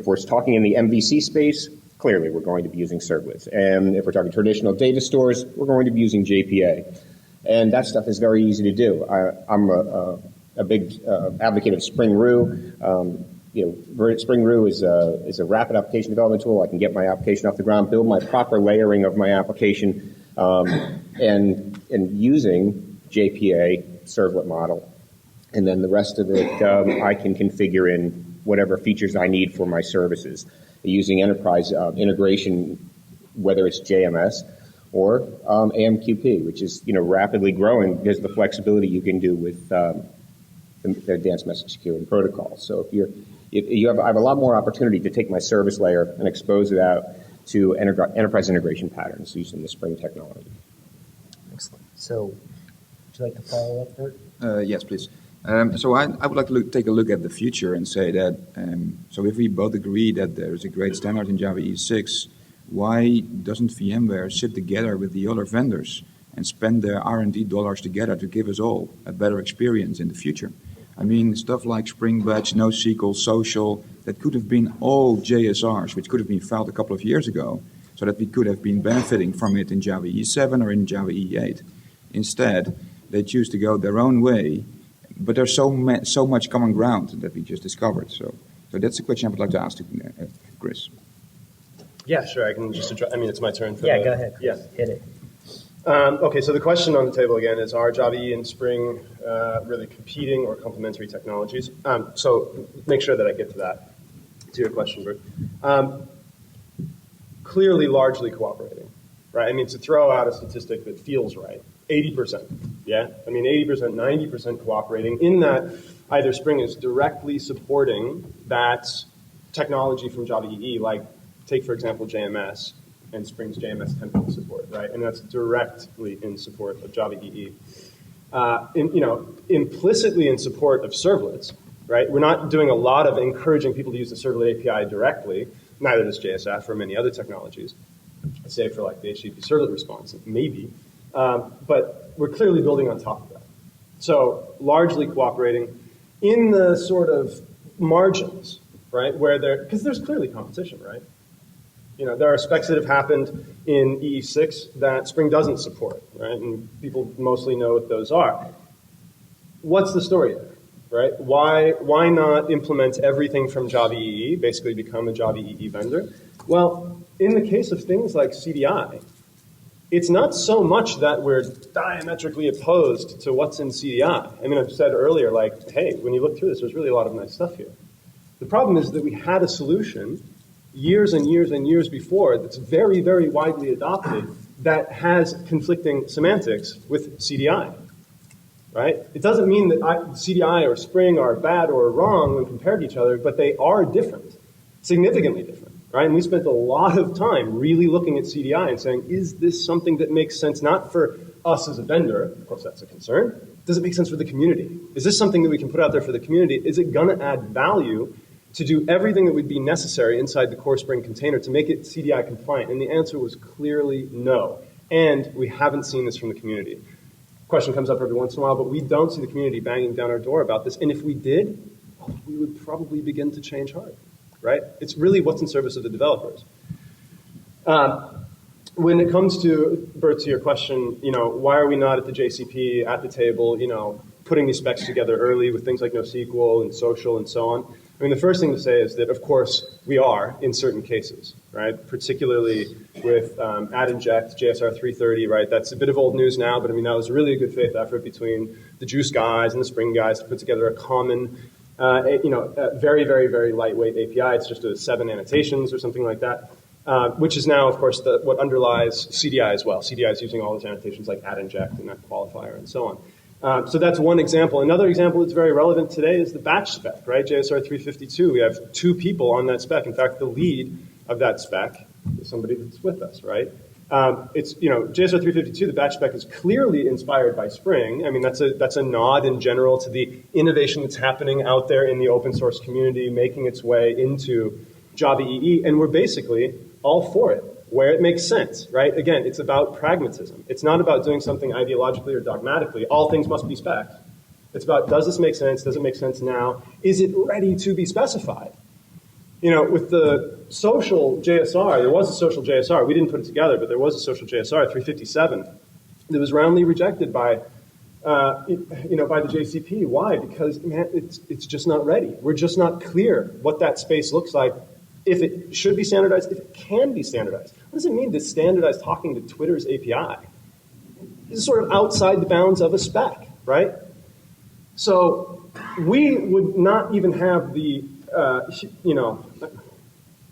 we're talking in the MVC space, clearly we're going to be using servlets, and if we're talking traditional data stores, we're going to be using JPA, and that stuff is very easy to do. I'm a big advocate of Spring Roo. Spring Roo is a rapid application development tool. I can get my application off the ground, build my proper layering of my application, and using JPA servlet model, and then the rest of it I can configure in whatever features I need for my services using enterprise integration, whether it's JMS or AMQP, which is rapidly growing because of the flexibility you can do with the advanced message security protocol. So I have a lot more opportunity to take my service layer and expose it out to enterprise integration patterns using the Spring technology. Excellent. So, would you like to follow up, Bert? Yes, please. So I would like to take a look at the future and say that, so if we both agree that there is a great standard in Java EE 6, why doesn't VMware sit together with the other vendors and spend their R&D dollars together to give us all a better experience in the future? I mean, stuff like Spring Batch, NoSQL, Social, that could have been all JSRs, which could have been filed a couple of years ago, so that we could have been benefiting from it in Java EE 7 or in Java EE 8. Instead, they choose to go their own way, but there's so much common ground that we just discovered. So that's the question I would like to ask to Chris. Yeah, sure. I can just address. I mean, it's my turn. Go ahead. Yeah. Hit it. Okay, so the question on the table again is, are Java EE and Spring really competing or complementary technologies? So make sure that I get to your question, Bert. Clearly, largely cooperating, right? I mean, to throw out a statistic that feels right, 80%, yeah? I mean, 80%, 90% cooperating in that either Spring is directly supporting that technology from Java EE, like take, for example, JMS, and Spring's JMS template support, right? And that's directly in support of Java EE. Implicitly in support of servlets, right? We're not doing a lot of encouraging people to use the servlet API directly, neither does JSF or many other technologies, save for like the HTTP servlet response, maybe. But we're clearly building on top of that. So largely cooperating in the sort of margins, right? Because there's clearly competition, right? There are specs that have happened in EE6 that Spring doesn't support, right? And people mostly know what those are. What's the story there, right? Why not implement everything from Java EE, basically become a Java EE vendor? Well, in the case of things like CDI, it's not so much that we're diametrically opposed to what's in CDI. I mean, I've said earlier, like, hey, when you look through this, there's really a lot of nice stuff here. The problem is that we had a solution years and years and years before that's very, very widely adopted that has conflicting semantics with CDI, right? It doesn't mean that CDI or Spring are bad or wrong when compared to each other, but they are different, significantly different, right? And we spent a lot of time really looking at CDI and saying, is this something that makes sense not for us as a vendor? Of course, that's a concern. Does it make sense for the community? Is this something that we can put out there for the community? Is it going to add value to do everything that would be necessary inside the core Spring container to make it CDI compliant? And the answer was clearly no. And we haven't seen this from the community. Question comes up every once in a while, but we don't see the community banging down our door about this. And if we did, well, we would probably begin to change hard, right? It's really what's in service of the developers. When it comes to, Bert, to your question, why are we not at the JCP, at the table, putting these specs together early with things like NoSQL and Social and so on? I mean, the first thing to say is that, of course, we are in certain cases, right? Particularly with add-inject, JSR 330, right? That's a bit of old news now, but I mean, that was really a good faith effort between the Juice guys and the Spring guys to put together a common, very, very, very lightweight API. It's just 7 annotations or something like that, which is now, of course, what underlies CDI as well. CDI is using all those annotations like add-inject and that qualifier and so on. So that's one example. Another example that's very relevant today is the batch spec, right? JSR 352. We have 2 people on that spec. In fact, the lead of that spec is somebody that's with us, right? It's, JSR 352, the batch spec is clearly inspired by Spring. I mean, that's a nod in general to the innovation that's happening out there in the open source community, making its way into Java EE, and we're basically all for it, where it makes sense, right? Again, it's about pragmatism. It's not about doing something ideologically or dogmatically. All things must be specs. It's about, does this make sense? Does it make sense now? Is it ready to be specified? With the social JSR, there was a social JSR. We didn't put it together, but there was a social JSR 357 that was roundly rejected by, by the JCP. Why? Because, man, it's just not ready. We're just not clear what that space looks like, if it should be standardized, if it can be standardized. What does it mean to standardize talking to Twitter's API? This is sort of outside the bounds of a spec, right? So we would not even have the,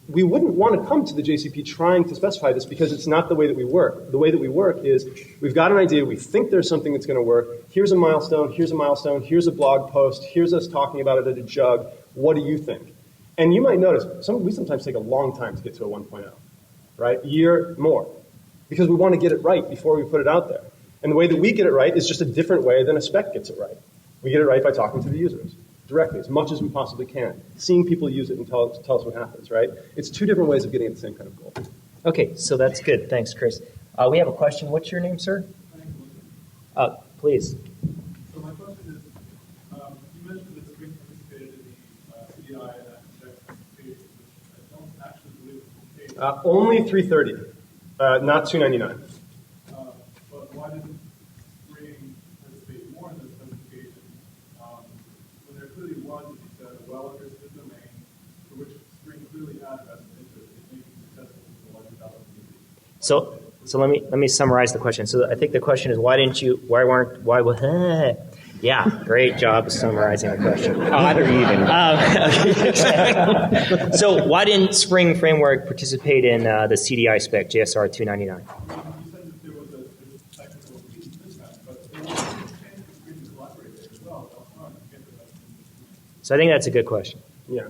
we wouldn't want to come to the JCP trying to specify this because it's not the way that we work. The way that we work is we've got an idea, we think there's something that's going to work. Here's a milestone, here's a blog post, here's us talking about it at a jug. What do you think? And you might notice, we sometimes take a long time to get to a 1.0, right? Year more, because we want to get it right before we put it out there. And the way that we get it right is just a different way than a spec gets it right. We get it right by talking to the users directly, as much as we possibly can, seeing people use it and tell us what happens, right? It's two different ways of getting at the same kind of goal. Okay, so that's good. Thanks, Chris. We have a question. What's your name, sir? Please. So my question is, you mentioned that Spring participated in the CDI and specifications, which I don't actually believe is the case. Only 330, not 299. But why didn't Spring participate more in the specification when there clearly was, as you said, a well-understood domain for which Spring clearly had vested interest in making successful for the larger development community? So let me summarize the question. So I think the question is, yeah, great job summarizing the question. So why didn't Spring Framework participate in the CDI spec, JSR 299? You said that there was a technical mismatch, but there was a chance for Spring to collaborate there as well upfront to get the best. So I think that's a good question. Yeah.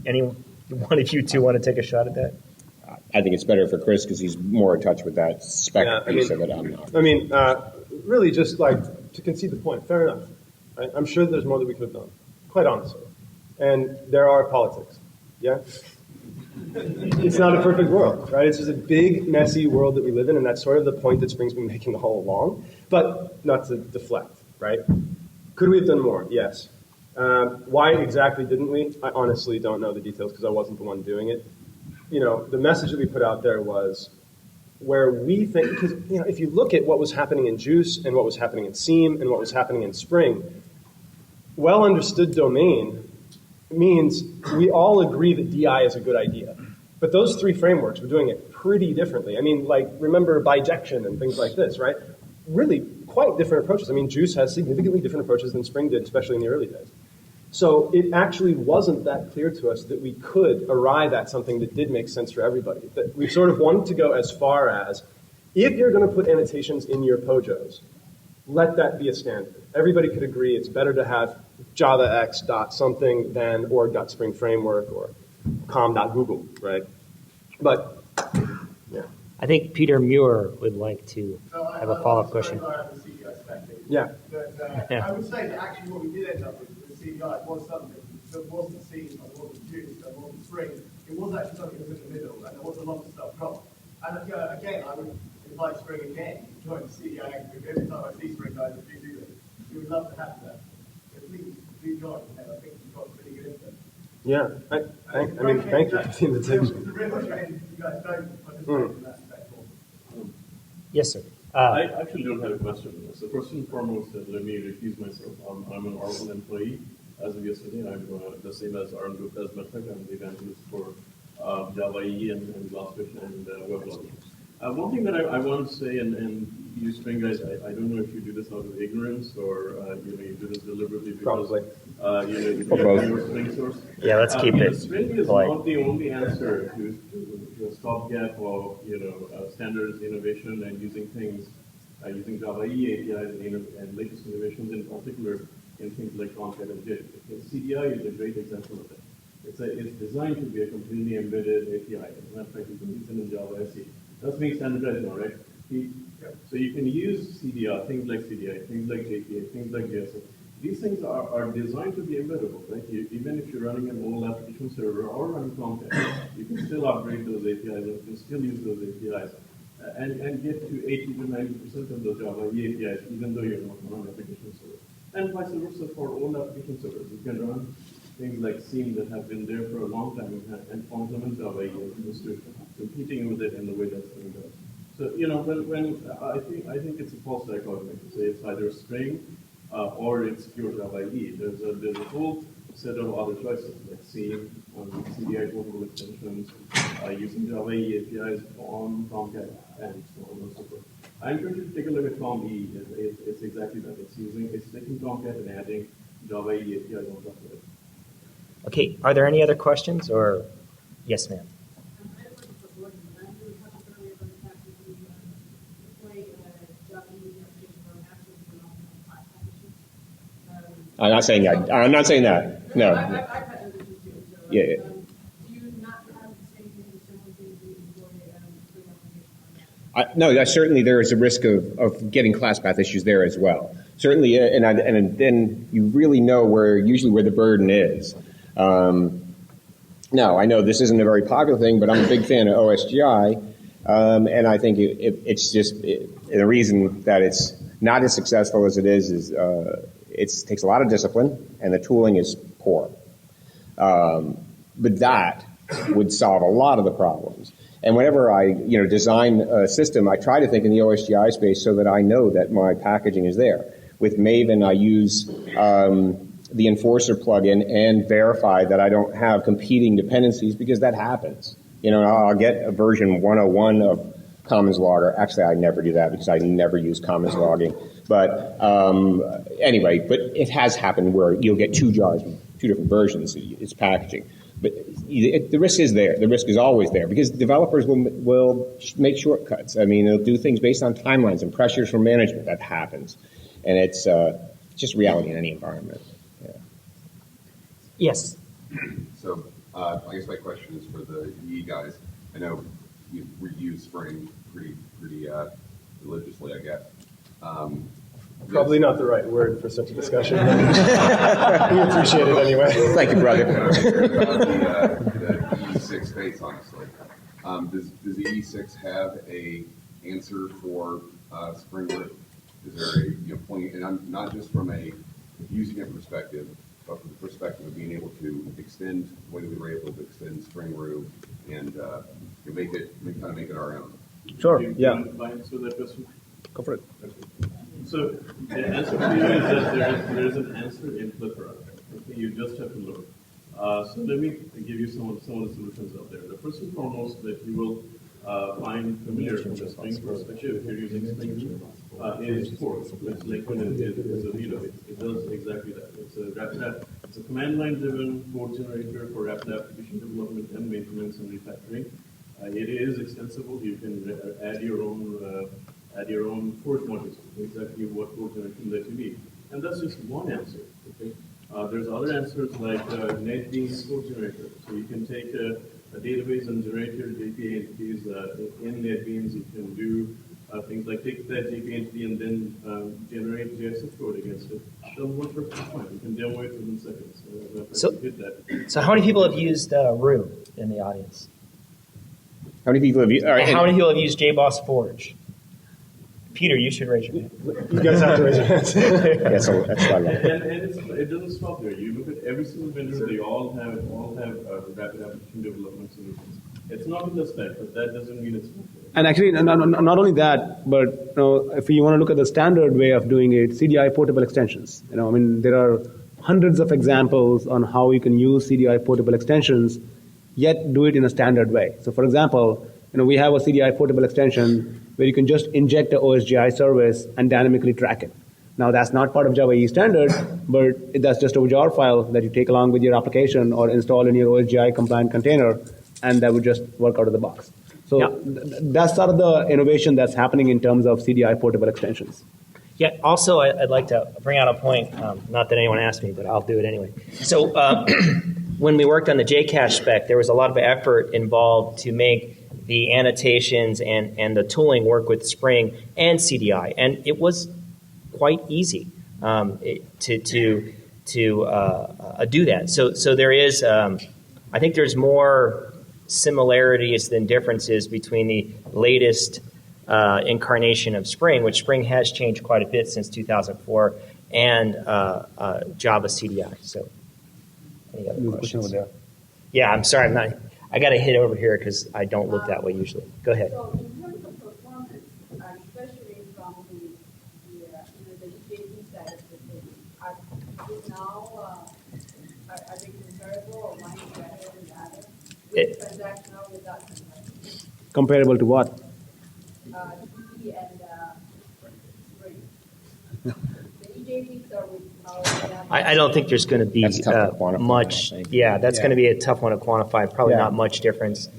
Any one of you two want to take a shot at that? I think it's better for Chris because he's more in touch with that spec piece of it. I'm not. Really just to concede the point, fair enough. Right? I'm sure there's more that we could have done, quite honestly. And there are politics, yeah? It's not a perfect world, right? It's just a big, messy world that we live in, and that's sort of the point that Spring's been making all along, but not to deflect, right? Could we have done more? Yes. Why exactly didn't we? I honestly don't know the details because I wasn't the one doing it. The message that we put out there was where we think, because if you look at what was happening in Juice and what was happening in Seam and what was happening in Spring, well understood domain means we all agree that DI is a good idea. But those three frameworks were doing it pretty differently. Remember bijection and things like this, right? Really quite different approaches. Juice has significantly different approaches than Spring did, especially in the early days. So it actually wasn't that clear to us that we could arrive at something that did make sense for everybody. That we sort of wanted to go as far as, if you're going to put annotations in your POJOs, let that be a standard. Everybody could agree it's better to have javax dot something than org.spring framework or com.google, right? But, yeah. I think Peter Muir would like to have a follow-up question. Yeah. I would say that actually what we did end up with CDI was something that wasn't Seam, that wasn't Juice, that wasn't Spring. It was actually something that was in the middle, and there was a lot of stuff wrong. And again, I would invite Spring again to join the CDI group. Every time I see Spring guys, please do this. We would love to have that. So please join. And I think we've got pretty good input. Yeah, thank you for the invitation. The real shame you guys don't participate in that aspect more. Yes, sir. I actually don't have a question. So first and foremost, let me recuse myself. I'm an Oracle employee. As of yesterday, I'm the same as Arun Gupta as Metric. I'm the evangelist for Java EE and Glassfish and Rebuttal. One thing that I want to say, and you Spring guys, I don't know if you do this out of ignorance or you do this deliberately because you your SpringSource. Yeah, let's keep it Spring is polite. not the only answer to a stopgap of standards innovation and using things using Java EE APIs and latest innovations in particular in things like Concat and JIT. CDI is a great example of that. It's designed to be a completely embedded API. As a matter of fact, you can use it in Java SE. That's being standardized now, right? So you can use CDR, things like CDI, things like JPA, things like JSF. These things are designed to be embeddable, right? Even if you're running an old application server or running Tomcat, you can still upgrade those APIs, you can still use those APIs, and get to 80 to 90% of the Java EE APIs, even though you're not on an application server. And vice versa for old application servers. You can run things like Seam that have been there for a long time and complement Java EE as opposed to competing with it in the way that's being done. So, when I think it's a false dichotomy to say it's either Spring or it's pure Java EE. There's a whole set of other choices like Seam, CDI portable extensions, using Java EE APIs on Tomcat, and so on and so forth. I encourage you to take a look at Tom E. It's exactly that. It's taking Tomcat and adding Java EE APIs on top of it. Okay, are there any other questions? Or yes, ma'am. I'm not saying that. I'm not saying that. No. Yeah. Do you not have the same thing, similar things you employ No, certainly there is a risk of getting class path issues there as well. Certainly, and then you really know usually where the burden is. Now, I know this isn't a very popular thing, but I'm a big fan of OSGI, and I think it's just the reason that it's not as successful as it is it takes a lot of discipline, and the tooling is poor. But that would solve a lot of the problems. And whenever I design a system, I try to think in the OSGI space so that I know that my packaging is there. With Maven, I use the Enforcer plugin and verify that I don't have competing dependencies, because that happens. I'll get a version 101 of Commons Logger. Actually, I never do that because I never use Commons logging. But anyway, but it has happened where you'll get two jars, two different versions. It's packaging. But the risk is there. The risk is always there because developers will make shortcuts. I mean, they'll do things based on timelines and pressures from management. That happens. And it's just reality in any environment. Yeah. Yes. So I guess my question is for the EE guys. I know we use Spring pretty religiously, I guess. Probably not the right word for such a discussion. We appreciate it anyway. Thank you, brother. The E6 space, honestly. Does the E6 have a answer for Spring Boot? Is there a point? And I'm not just from a using it perspective, but from the perspective of being able to extend the way that we were able to extend Spring Boot and make it our own. Sure. Yeah. Do you mind answer that question? Go for it. So the answer for you is that there is an answer in plethora. Okay, you just have to look. So let me give you some of the solutions out there. The first and foremost that you will find familiar from the Spring perspective if you're using Spring is Force, which Lakeland is a lead of it. It does exactly that. It's a command line driven code generator for rapid application development and maintenance and refactoring. It is extensible. You can add your own Forge modules, exactly what code generation that you need. And that's just one answer. Okay. There's other answers like NetBeans code generator. So you can take a database and generate your JPA entities in NetBeans. You can do things like take that JPA entity and then generate JSF code against it. That'll work perfectly fine. You can demo it within seconds. So how many people have used Rue in the audience? How many people have used? How many people have used JBoss Forge? Peter, you should raise your hand. You guys have to raise your hands. That's what I love. And it doesn't stop there. You look at every single vendor; they all have rapid application development solutions. It's not just that, but that doesn't mean it's not there. And actually, not only that, but if you want to look at the standard way of doing it, CDI portable extensions. There are hundreds of examples on how you can use CDI portable extensions, yet do it in a standard way. So, for example, we have a CDI portable extension where you can just inject the OSGI service and dynamically track it. Now, that's not part of Java EE standard, but that's just a jar file that you take along with your application or install in your OSGI compliant container, and that would just work out of the box. So that's sort of the innovation that's happening in terms of CDI portable extensions. Yeah, also, I'd like to bring out a point, not that anyone asked me, but I'll do it anyway. So when we worked on the JCache spec, there was a lot of effort involved to make the annotations and the tooling work with Spring and CDI, and it was quite easy to do that. So there is, I think there's more similarities than differences between the latest incarnation of Spring, which Spring has changed quite a bit since 2004, and Java CDI. So, any other questions? Yeah, I'm sorry, I got to hit over here because I don't look that way usually. Go ahead. So in terms of performance, especially from the EJB side of the thing, are they comparable or one is better than the other? With transactional, without transactional? Comparable to what? EE and Spring. The EJBs are with I don't think there's going to be That's tough to quantify, much. I think. Yeah, that's Yeah. going to be a tough one to quantify. Probably Yeah. not much difference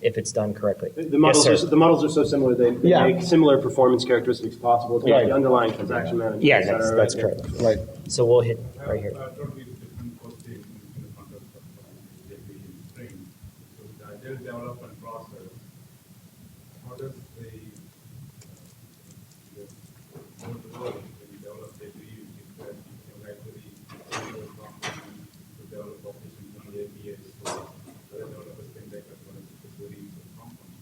if it's done correctly. The models, yes, sir. the models are so similar, they Yeah. make similar performance characteristics possible to Right. the underlying transaction management. Yeah, et cetera, that's right? correct. Right. So we'll hit right here. Totally different posting in the context of JP and Spring. So the agile development process, how does the how does it work when you develop JP? You think that you can actually to develop operations on the APIs so the developers can take as well as the facilities of components.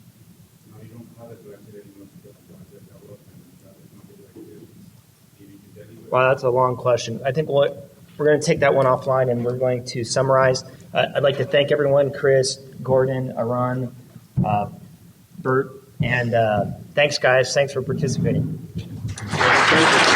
Now you don't have that to actually anymore because of agile development and that is not the activities needing to deliver. Wow, that's a long question. I think we're going to take that one offline and we're going to summarize. I'd like to thank everyone, Chris, Gordon, Aran, Bert, and thanks, guys. Thanks for participating. Thank you.